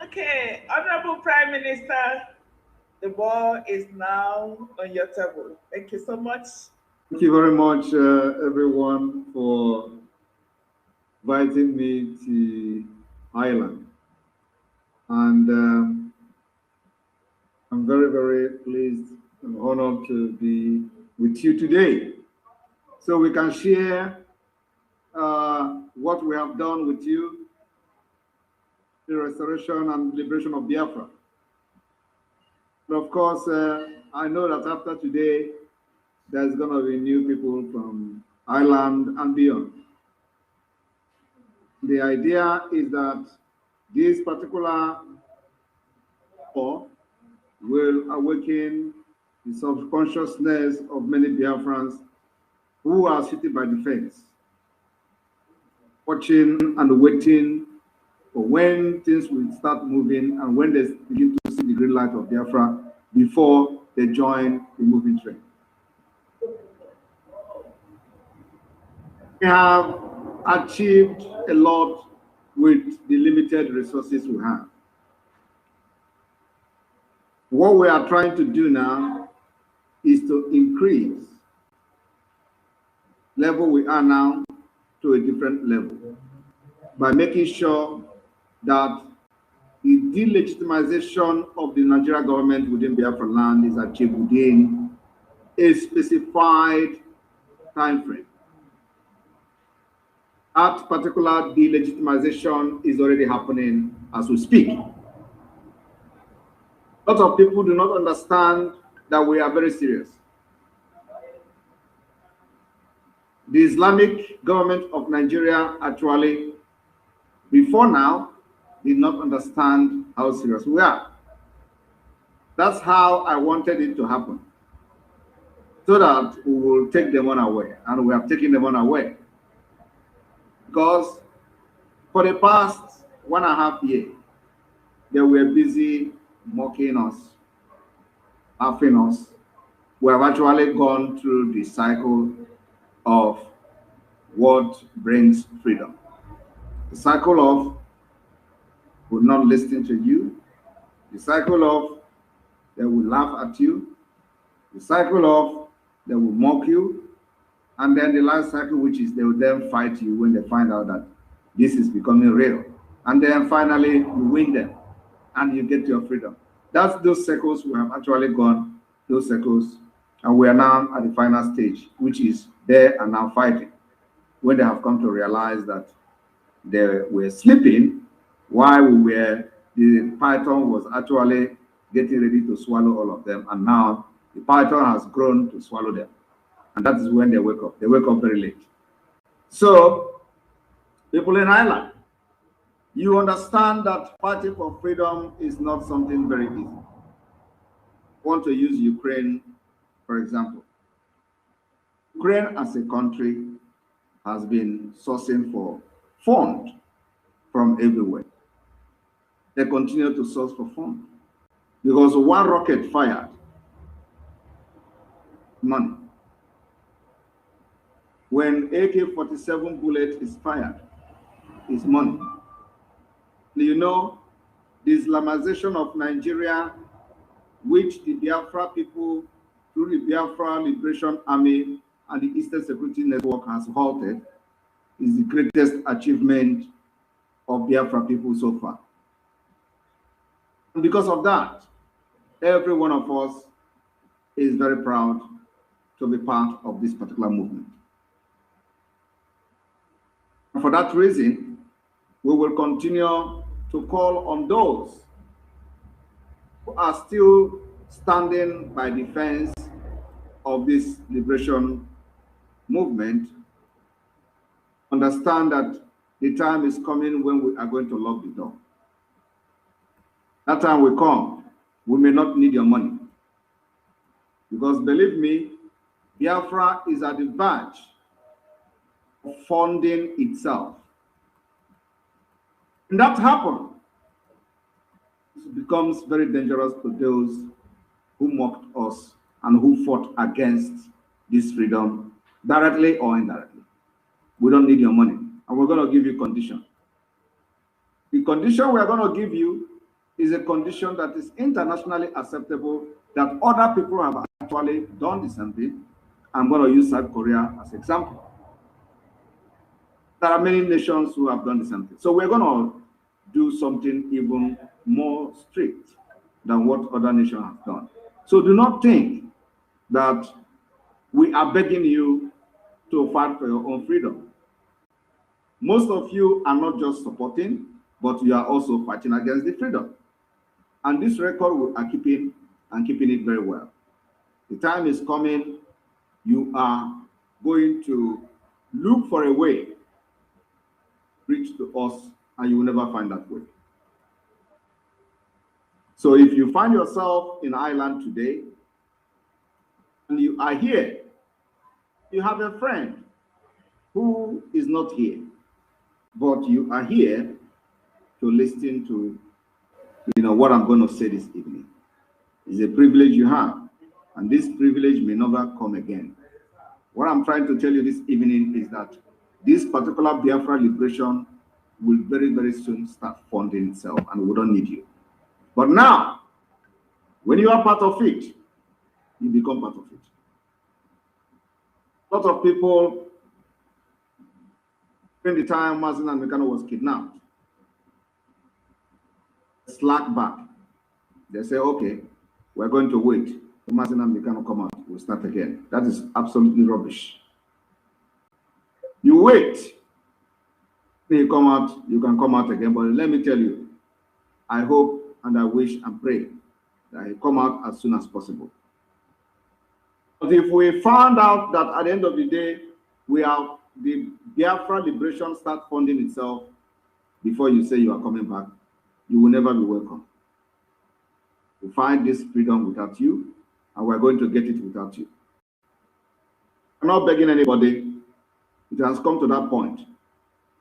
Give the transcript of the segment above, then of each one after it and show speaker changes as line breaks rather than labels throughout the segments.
Okay, Honorable Prime Minister, the ball is now on your table. Thank you so much.
Thank you very much, everyone, for inviting me to Ireland. And I'm very, very pleased and honored to be with you today. So we can share what we have done with you, the restoration and liberation of Biafra. And of course, I know that after today, there's going to be new people from Ireland and beyond. The idea is that this particular war will awaken the subconsciousness of many Biafrans who are sitting by the fence, watching and waiting for when things will start moving and when they begin to see the green light of Biafra before they join the moving train. We have achieved a lot with the limited resources we have. What we are trying to do now is to increase level we are now to a different level by making sure that the delegitimization of the Nigerian government within Biafra land is achieved within a specified time frame. That particular delegitimization is already happening as we speak. A lot of people do not understand that we are very serious. The Islamic government of Nigeria actually, before now, did not understand how serious we are. That's how I wanted it to happen, so that we will take them on away, and we have taken them on away. Because for the past 1.5 years, they were busy mocking us, laughing us. We have actually gone through the cycle of what brings freedom. The cycle of will not listen to you. The cycle of they will laugh at you. The cycle of they will mock you. And then the last cycle, which is they will then fight you when they find out that this is becoming real. And then finally, you win them and you get your freedom. That's those cycles we have actually gone, those cycles. And we are now at the final stage, which is they are now fighting. When they have come to realize that they were sleeping while the python was actually getting ready to swallow all of them. And now the python has grown to swallow them. And that is when they wake up. They wake up very late. So, people in Ireland, you understand that fighting for freedom is not something very easy. I want to use Ukraine, for example. Ukraine as a country has been sourcing for funds from everywhere. They continue to source for funds because one rocket fired, money. When AK-47 bullet is fired, is money. You know, the Islamization of Nigeria, which the Biafra people, through the Biafra Liberation Army and the Eastern Security Network has halted, is the greatest achievement of Biafra people so far. And because of that, every one of us is very proud to be part of this particular movement. And for that reason, we will continue to call on those who are still standing by the fence of this liberation movement. Understand that the time is coming when we are going to lock the door. That time will come. We may not need your money. Because believe me, Biafra is at the verge of funding itself. When that happens, it becomes very dangerous to those who mocked us and who fought against this freedom, directly or indirectly. We don't need your money, and we're going to give you conditions. The condition we're going to give you is a condition that is internationally acceptable, that other people have actually done the same thing. I'm going to use South Korea as an example. There are many nations who have done the same thing. So we're going to do something even more strict than what other nations have done. So do not think that we are begging you to fight for your own freedom. Most of you are not just supporting, but you are also fighting against the freedom. And this record we are keeping it very well. The time is coming, you are going to look for a way reach to us, and you will never find that way. So if you find yourself in Ireland today and you are here, you have a friend who is not here, but you are here to listen to what I'm going to say this evening. It's a privilege you have, and this privilege may never come again. What I'm trying to tell you this evening is that this particular Biafra liberation will very, very soon start funding itself, and we don't need you. But now, when you are part of it, you become part of it. A lot of people, during the time Mazin and Mekano was kidnapped, slack back. They say, okay, we're going to wait. Mazin and Mekano come out, we'll start again. That is absolutely rubbish. You wait. When you come out, you can come out again. But let me tell you, I hope and I wish and pray that you come out as soon as possible. But if we found out that at the end of the day, we have the Biafra liberation start funding itself before you say you are coming back, you will never be welcome. We find this freedom without you, and we're going to get it without you. I'm not begging anybody. It has come to that point,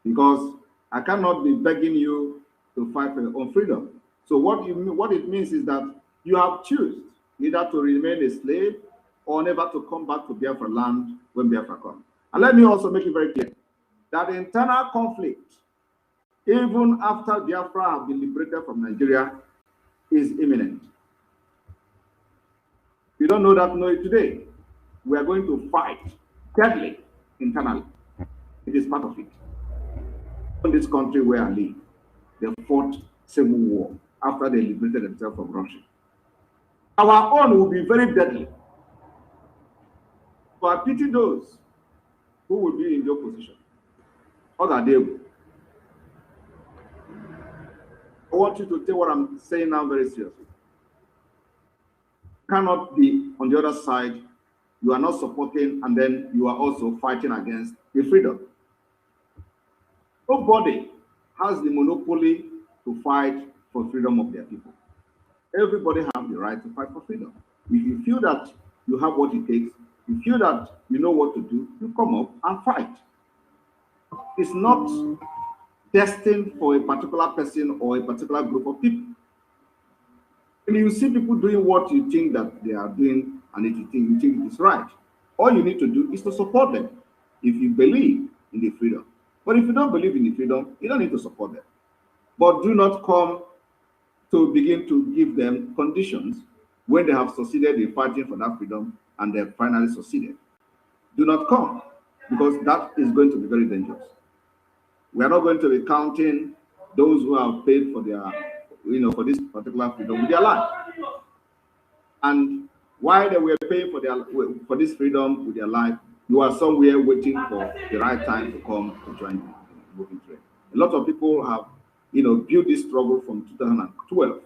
because I cannot be begging you to fight for your own freedom. So what it means is that you have chosen either to remain a slave or never to come back to Biafra land when Biafra comes. And let me also make it very clear that the internal conflict, even after Biafra has been liberated from Nigeria, is imminent. If you don't know that, know it today. We are going to fight deadly internally. It is part of it. In this country where I live, they fought civil war after they liberated themselves from Russia. Our own will be very deadly. But I pity those who will be in your position. What are they? I want you to take what I'm saying now very seriously. You cannot be on the other side. You are not supporting, and then you are also fighting against the freedom. Nobody has the monopoly to fight for freedom of their people. Everybody has the right to fight for freedom. If you feel that you have what it takes, you feel that you know what to do, you come up and fight. It's not destined for a particular person or a particular group of people. When you see people doing what you think that they are doing, and if you think it is right, all you need to do is to support them if you believe in the freedom. But if you don't believe in the freedom, you don't need to support them. But do not come to begin to give them conditions when they have succeeded in fighting for that freedom and they have finally succeeded. Do not come, because that is going to be very dangerous. We are not going to be counting those who have paid for their, for this particular freedom with their life. And while they were paying for this freedom with their life, you are somewhere waiting for the right time to come to join the moving trade. A lot of people have, built this struggle from 2012.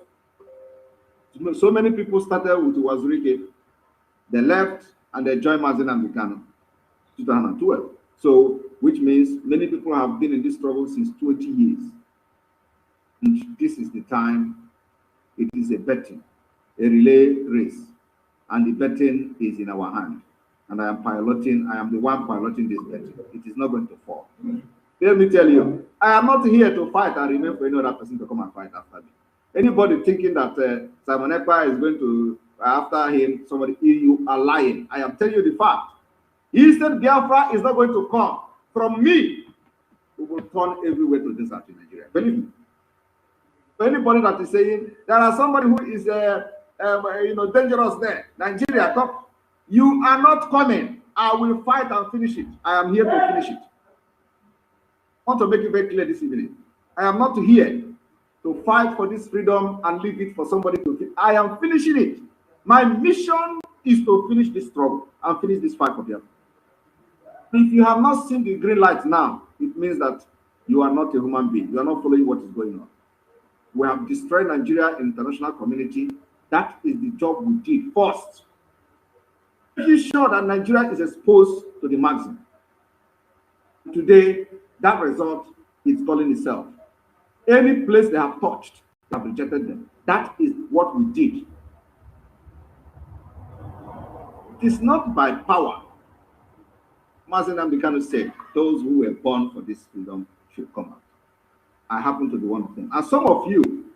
So many people started with Wazirike, they left and they joined Mazin and Mikano 2012. So, which means many people have been in this struggle since 20 years. And this is the time. It is a betting, a relay race, and the betting is in our hand. And I am the one piloting this betting. It is not going to fall. Let me tell you, I am not here to fight and remain for any other person to come and fight after me. Anybody thinking that Simon Ekpa is going to, after him, somebody, you are lying. I am telling you the fact. He said Biafra is not going to come from me. We will turn everywhere to this in Nigeria. Believe me. Anybody that is saying there are somebody who is dangerous there, Nigeria, come. You are not coming. I will fight and finish it. I am here to finish it. I want to make it very clear this evening. I am not here to fight for this freedom and leave it for somebody to finish. I am finishing it. My mission is to finish this struggle and finish this fight for them. If you have not seen the green light now, it means that you are not a human being. You are not following what is going on. We have destroyed Nigeria in the international community. That is the job we did first. Making sure that Nigeria is exposed to the maximum. Today, that result is calling itself. Any place they have touched, they have rejected them. That is what we did. It is not by power. Mazen Amdekano said, those who were born for this freedom should come out. I happen to be one of them. And some of you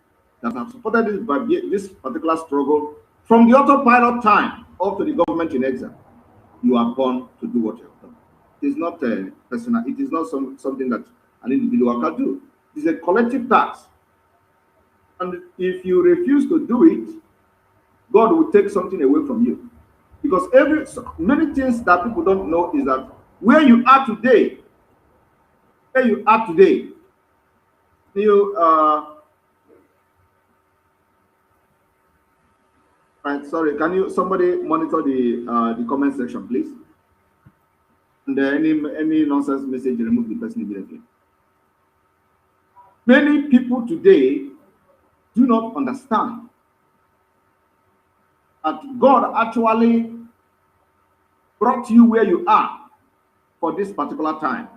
that have supported this particular struggle from the autopilot time up to the government in exile, you are born to do what you have done. It is not personal. It is not something that an individual can do. It is a collective task. And if you refuse to do it, God will take something away from you. Because many things that people don't know is that where you are today, right, sorry, can somebody monitor the comment section, please? And any nonsense message, remove the person immediately. Many people today do not understand that God actually brought you where you are for this particular time.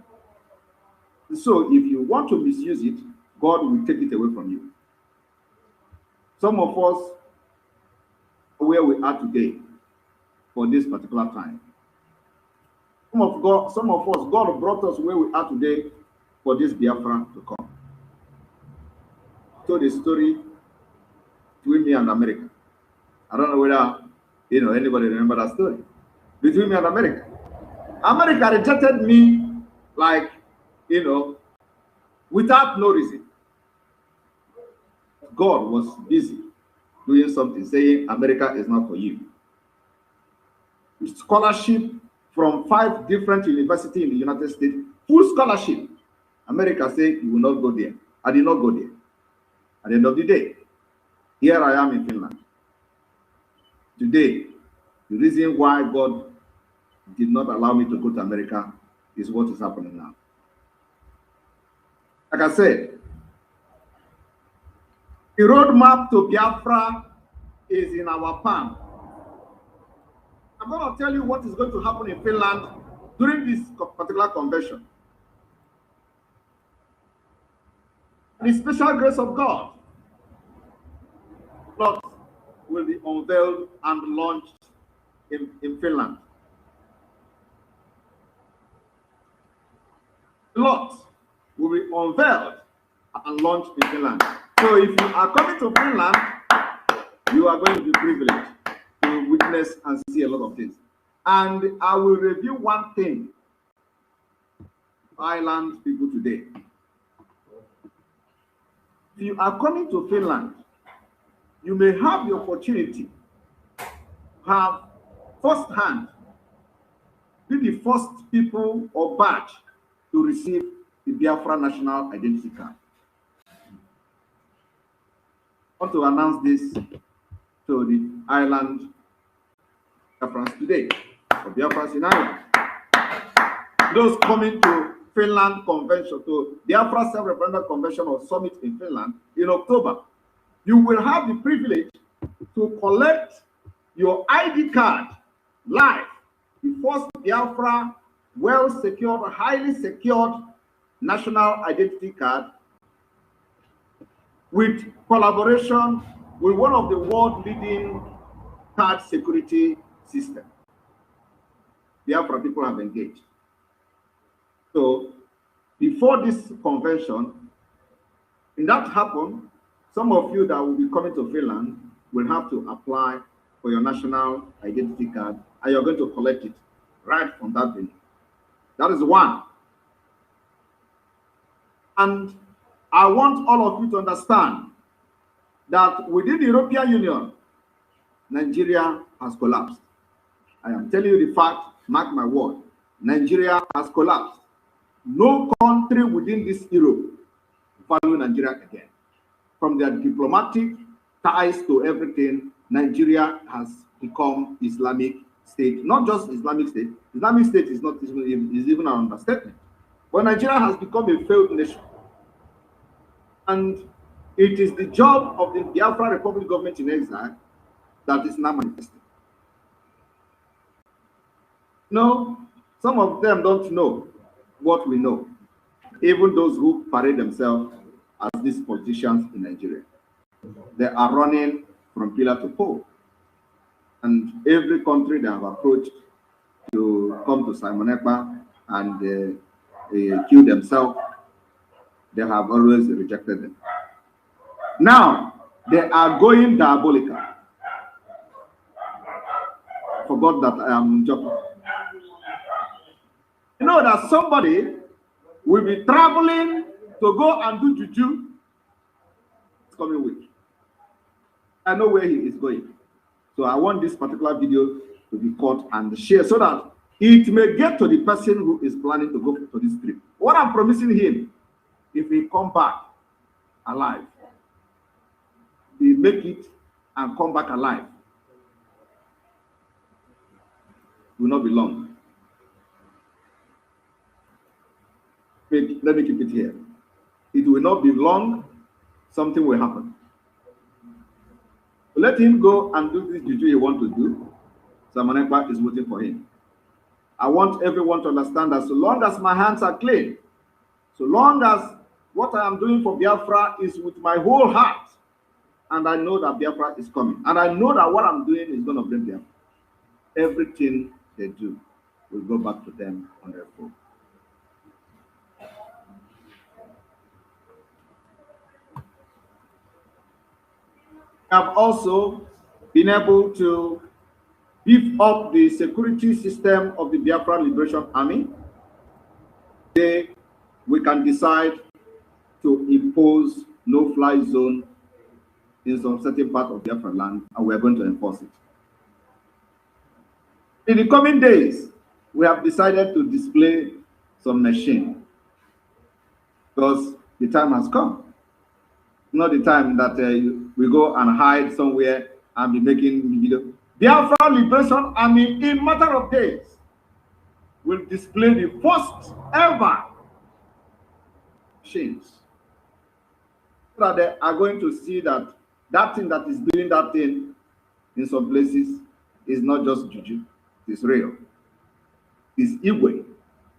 So if you want to misuse it, God will take it away from you. Some of us are where we are today for this particular time. Some of us, God brought us where we are today for this Biafra to come. So the story between me and America. I don't know whether anybody remember that story. Between me and America. America rejected me like, without no reason. God was busy doing something, saying America is not for you. Scholarship from 5 different universities in the United States, full scholarship. America said you will not go there. I did not go there. At the end of the day, here I am in Finland. Today, the reason why God did not allow me to go to America is what is happening now. Like I said, the roadmap to Biafra is in our palm. I'm going to tell you what is going to happen in Finland during this particular convention. The special grace of God, plots will be unveiled and launched in Finland. Lots will be unveiled and launched in Finland. So if you are coming to Finland, you are going to be privileged to witness and see a lot of things. And I will review one thing, island people today. If you are coming to Finland, you may have the opportunity to have firsthand, be the first people or batch to receive the Biafra National Identity Card. I want to announce this to the island Biafrans today, for Biafrans in Ireland. Those coming to Finland Convention, to Biafra Self-Referendum Convention or Summit in Finland in October, you will have the privilege to collect your ID card live, the first Biafra well-secured, highly secured national identity card with collaboration with one of the world-leading card security systems. Biafra people have engaged. So before this convention, in that happen, some of you that will be coming to Finland will have to apply for your national identity card, and you're going to collect it right from that venue. That is one. And I want all of you to understand that within the European Union, Nigeria has collapsed. I am telling you the fact, mark my word. Nigeria has collapsed. No country within this Europe value Nigeria again. From their diplomatic ties to everything, Nigeria has become Islamic State. Not just Islamic State. Islamic State is not is even an understatement. But Nigeria has become a failed nation. And it is the job of the Biafra Republic government in exile that is now manifesting. No, some of them don't know what we know. Even those who parade themselves as these politicians in Nigeria. They are running from pillar to pole. And every country they have approached to come to Simon Ekpa and kill themselves, they have always rejected them. Now, they are going diabolical. Forgot that I am joking. You know that somebody will be traveling to go and do juju this coming week. I know where he is going. So I want this particular video to be caught and shared so that it may get to the person who is planning to go to this trip. What I'm promising him, if he come back alive, he make it and come back alive, will not be long. Let me keep it here. It will not be long, something will happen. Let him go and do this juju he wants to do. Simon Ekpa is waiting for him. I want everyone to understand that so long as my hands are clean, so long as what I am doing for Biafra is with my whole heart, and I know that Biafra is coming, and I know that what I'm doing is going to bring Biafra, everything they do will go back to them on their phone. Have also been able to beef up the security system of the Biafra Liberation Army. Today, we can decide to impose no-fly zone in some certain part of Biafra land, and we are going to enforce it. In the coming days, we have decided to display some machine because the time has come. Not the time that we go and hide somewhere and be making video. Biafra Liberation Army, in matter of days, will display the first ever machines. So that they are going to see that that thing that is doing that thing in some places is not just juju, it's real. It's Igwe.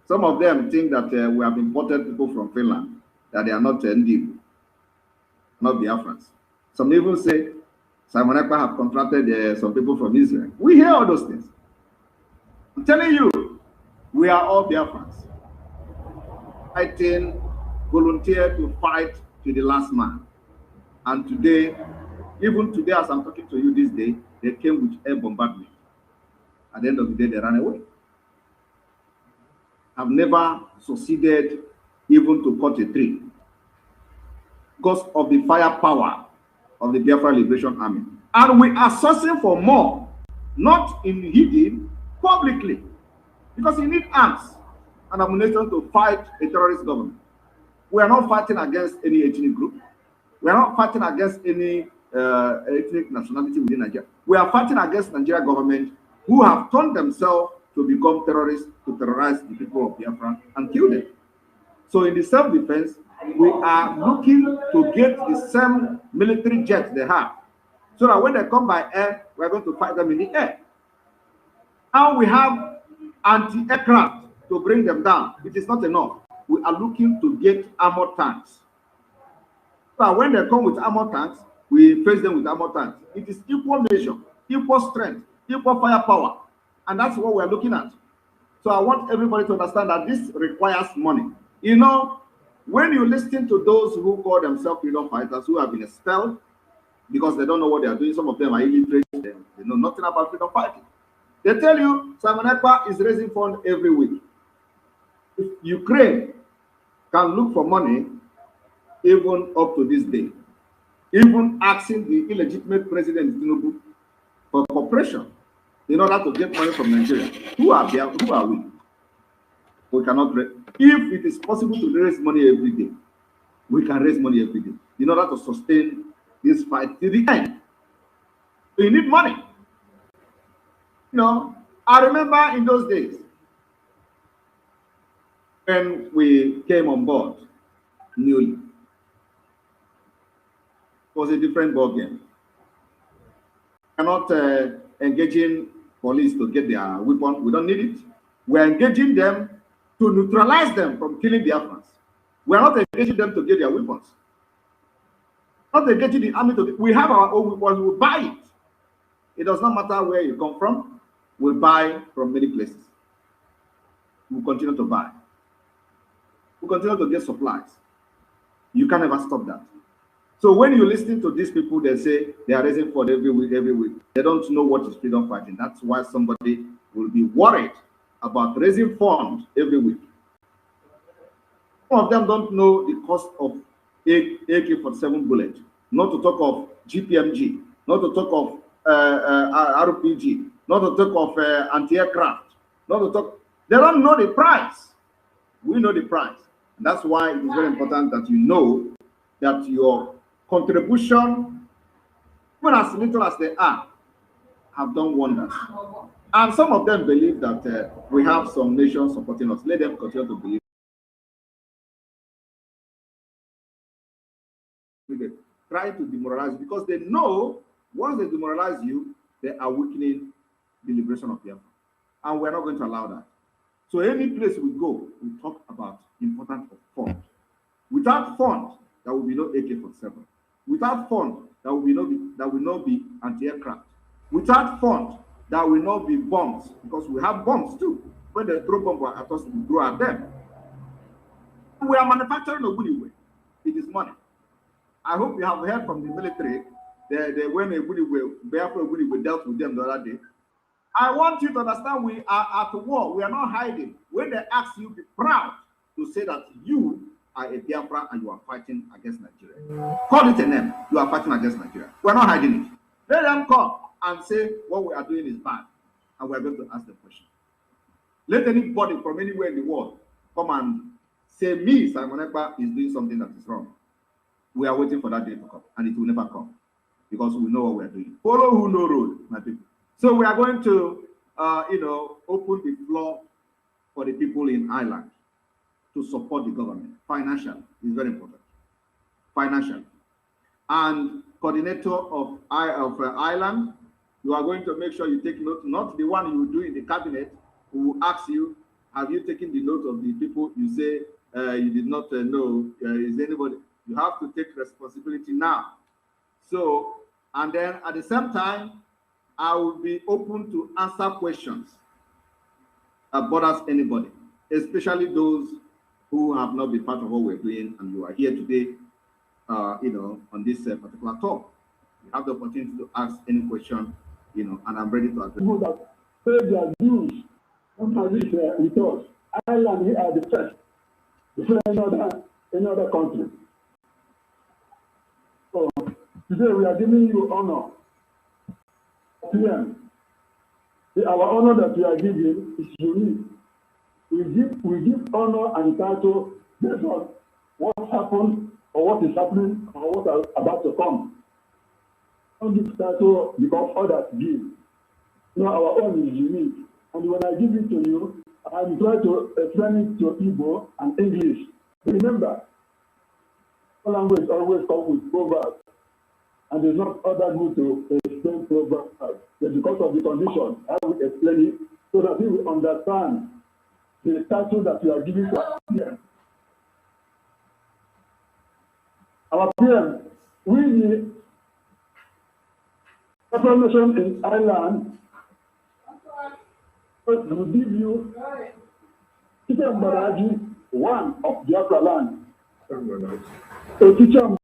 Some of them think that we have imported people from Finland, that they are not Ndigo, not Biafrans. Some even say Simon Ekpa have contracted some people from Israel. We hear all those things. I'm telling you, we are all Biafrans. Fighting, volunteer to fight to the last man. And today, even today as I'm talking to you this day, they came with air bombardment. At the end of the day, they ran away. I've never succeeded even to cut a tree because of the firepower of the Biafra Liberation Army. And we are sourcing for more, not in hidden, publicly, because you need arms and ammunition to fight a terrorist government. We are not fighting against any ethnic group. We are not fighting against any ethnic nationality within Nigeria. We are fighting against Nigeria government who have turned themselves to become terrorists, to terrorize the people of Biafra and kill them. So in the self-defense, we are looking to get the same military jets they have, so that when they come by air, we're going to fight them in the air. And we have anti-aircraft to bring them down. It is not enough. We are looking to get armored tanks. So when they come with armored tanks, we face them with armored tanks. It is equal measure, equal strength, equal firepower. And that's what we're looking at. So I want everybody to understand that this requires money. You know, when you listen to those who call themselves freedom fighters who have been expelled because they don't know what they are doing, some of them are illiterate, they know nothing about freedom fighting. They tell you Simon Ekpa is raising funds every week. If Ukraine can look for money even up to this day, even asking the illegitimate president Tinubu for cooperation in order to get money from Nigeria. Who are there? Who are we? We cannot raise. If it is possible to raise money every day, we can raise money every day in order to sustain this fight till the end. We need money. I remember in those days when we came on board newly, it was a different ballgame. We're not engaging police to get their weapon. We don't need it. We're engaging them to neutralize them from killing the Afghans. We're not engaging them to get their weapons. Not engaging the army to. We have our own weapons. We buy it. It does not matter where you come from. We buy from many places. We continue to buy. We continue to get supplies. You can never stop that. So when you listen to these people, they say they are raising fund every week, every week. They don't know what is freedom fighting. That's why somebody will be worried about raising funds every week. Some of them don't know the cost of AK-47 bullet, not to talk of GPMG, not to talk of RPG, not to talk of anti-aircraft, not to talk. They don't know the price. We know the price. And that's why it is very important that you know that your contribution, even as little as they are, have done wonders. And some of them believe that we have some nations supporting us. Let them continue to believe. They try to demoralize you because they know once they demoralize you, they are weakening the liberation of Biafra. And we're not going to allow that. So any place we go, we talk about the importance of fund. Without fund, there will be no AK-47. Without fund, there will not be anti-aircraft. Without fund, there will not be bombs, because we have bombs too. When they throw bombs at us, we throw at them. We are manufacturing Ogbuniwe. It is money. I hope you have heard from the military when Biafra Ogbuniwe dealt with them the other day. I want you to understand we are at war. We are not hiding. When they ask you, be proud to say that you are a Biafra and you are fighting against Nigeria. Call it a name. You are fighting against Nigeria. We are not hiding it. Let them come and say what we are doing is bad, and we are going to ask the question. Let anybody from anywhere in the world come and say me, Simon Ekpa, is doing something that is wrong. We are waiting for that day to come, and it will never come, because we know what we are doing. Follow who know road, my people. So we are going to, open the floor for the people in Ireland to support the government. Financially is very important. Financially. And coordinator of Ireland, you are going to make sure you take note, not the one you do in the cabinet who will ask you, have you taken the note of the people you say you did not know? Is anybody? You have to take responsibility now. So, and then at the same time, I will be open to answer questions that bothers anybody, especially those who have not been part of what we're doing, and you are here today, on this particular talk. You have the opportunity to ask any question, and I'm ready to address.
People that pay their dues under this with us. Ireland, we are the first before any other country. So today we are giving you honor. PM, our honor that we are giving is unique. We give honor and title based on what happened or what is happening or what is about to come. Don't give title because others give. Our own is unique. And when I give it to you, I'm trying to explain it to Igbo and English. Remember, language always comes with proverbs. And it's not other good to explain proverbs. But because of the condition, I will explain it so that we will understand the title that we are giving to our PM. Our PM, we the nation in Ireland will give you Brgie, one of Biafra land. A teacher